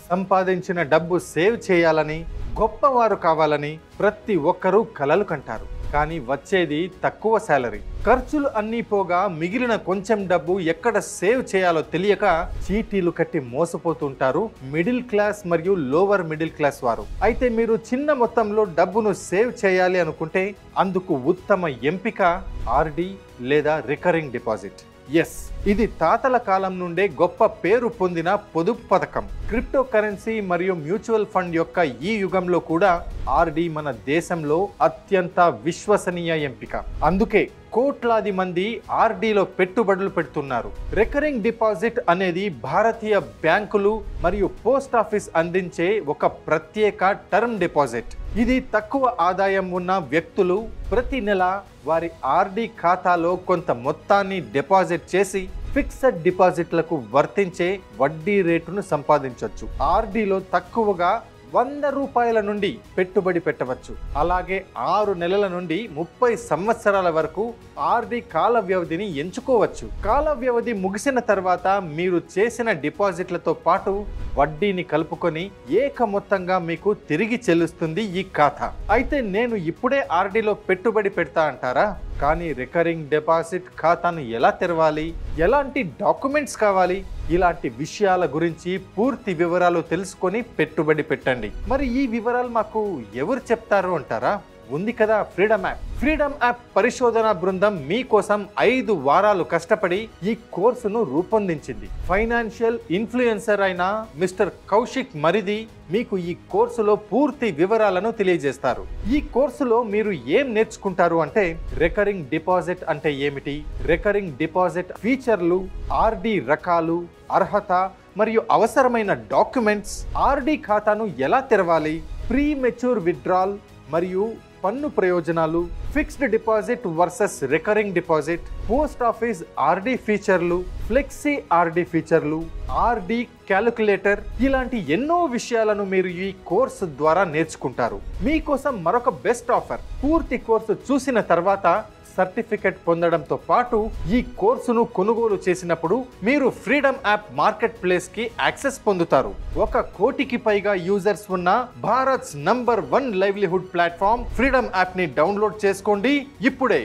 సంపాదించిన డబ్బు సేవ్ చేయాలని, గొప్పవారు కావాలని ప్రతి ఒక్కరూ కలలు కంటారు. కానీ వచ్చేది తక్కువ శాలరీ. ఖర్చులు అన్నీ పోగా మిగిలిన కొంచెం డబ్బు ఎక్కడ సేవ్ చేయాలో తెలియక చీటీలు కట్టి మోసపోతుంటారు మిడిల్ క్లాస్ మరియు లోవర్ మిడిల్ క్లాస్ వారు. అయితే మీరు చిన్న మొత్తంలో డబ్బును సేవ్ చేయాలి అనుకుంటే అందుకు ఉత్తమ ఎంపిక ఆర్డి లేదా రికరింగ్ డిపాజిట్. ఎస్, ఇది తాతల కాలం నుండే గొప్ప పేరు పొందిన పొదుపు పథకం. క్రిప్టో కరెన్సీ మరియు మ్యూచువల్ ఫండ్ యొక్క ఈ యుగంలో కూడా ఆర్డి మన దేశంలో అత్యంత విశ్వసనీయ ఎంపిక. అందుకే కోట్లాది మంది ఆర్డీలో పెట్టుబడులు పెడుతున్నారు. రికరింగ్ డిపాజిట్ అనేది భారతీయ బ్యాంకులు మరియు పోస్ట్ ఆఫీస్ అందించే ఒక ప్రత్యేక టర్మ్ డిపాజిట్. ఇది తక్కువ ఆదాయం ఉన్న వ్యక్తులు ప్రతి నెల వారి ఆర్డి ఖాతాలో కొంత మొత్తాన్ని డిపాజిట్ చేసి ఫిక్స్డ్ డిపాజిట్లకు వర్తించే వడ్డీ రేటును సంపాదించవచ్చు. ఆర్డీలో తక్కువగా 100 రూపాయల నుండి పెట్టుబడి పెట్టవచ్చు. అలాగే 6 నెలల నుండి 30 సంవత్సరాల వరకు ఆర్డి కాల వ్యవధిని ఎంచుకోవచ్చు. కాల వ్యవధి ముగిసిన తర్వాత మీరు చేసిన డిపాజిట్లతో పాటు వడ్డీని కలుపుకొని ఏక మొత్తంగా మీకు తిరిగి చెల్లిస్తుంది ఈ ఖాతా. అయితే నేను ఇప్పుడే ఆర్డీలో పెట్టుబడి పెడతా అంటారా? కానీ రికరింగ్ డిపాజిట్ ఖాతాను ఎలా తెరవాలి, ఎలాంటి డాక్యుమెంట్స్ కావాలి, ఇలాంటి విషయాల గురించి పూర్తి వివరాలు తెలుసుకొని పెట్టుబడి పెట్టండి. మరి ఈ వివరాలు మాకు ఎవరు చెప్తారు అంటారా? ఉంది కదా ఫ్రీడమ్ యాప్. ఫ్రీడమ్ యాప్ పరిశోధన బృందం మీకోసం 5 వారాలు కష్టపడి ఈ కోర్సును రూపొందించింది. ఫైనాన్షియల్ ఇన్ఫ్లుయెన్సర్ అయిన మిస్టర్ కౌశిక్ మరిది మీకు ఈ కోర్సులో పూర్తి వివరాలను తెలియజేస్తారు. ఈ కోర్సులో మీరు ఏం నేర్చుకుంటారు అంటే రికరింగ్ డిపాజిట్ అంటే ఏమిటి, రికరింగ్ డిపాజిట్ ఫీచర్లు, ఆర్డి రకాలు, అర్హత మరియు అవసరమైన డాక్యుమెంట్స్, ఆర్డి ఖాతాను ఎలా తెరవాలి, ప్రీ మెచ్యూర్ విత్డ్రాల్ మరియు పన్ను ప్రయోజనాలు, fixed deposit versus recurring deposit, post office RD ఫీచర్లు, ఫ్లెక్సీ ఆర్డి ఫీచర్లు, ఆర్డి క్యాలిక్యులేటర్, ఇలాంటి ఎన్నో విషయాలను మీరు ఈ కోర్సు ద్వారా నేర్చుకుంటారు. మీకోసం మరొక బెస్ట్ ఆఫర్. పూర్తి కోర్సు చూసిన తర్వాత సర్టిఫికెట్ పొందడంతో పాటు ఈ కోర్సును కొనుగోలు చేసినప్పుడు మీరు ఫ్రీడమ్ యాప్ మార్కెట్ ప్లేస్ కి యాక్సెస్ పొందుతారు. 1 కోటికి పైగా యూజర్స్ ఉన్న Bharat's number 1 livelihood platform Freedom app ని డౌన్లోడ్ చేసుకోండి ఇప్పుడే.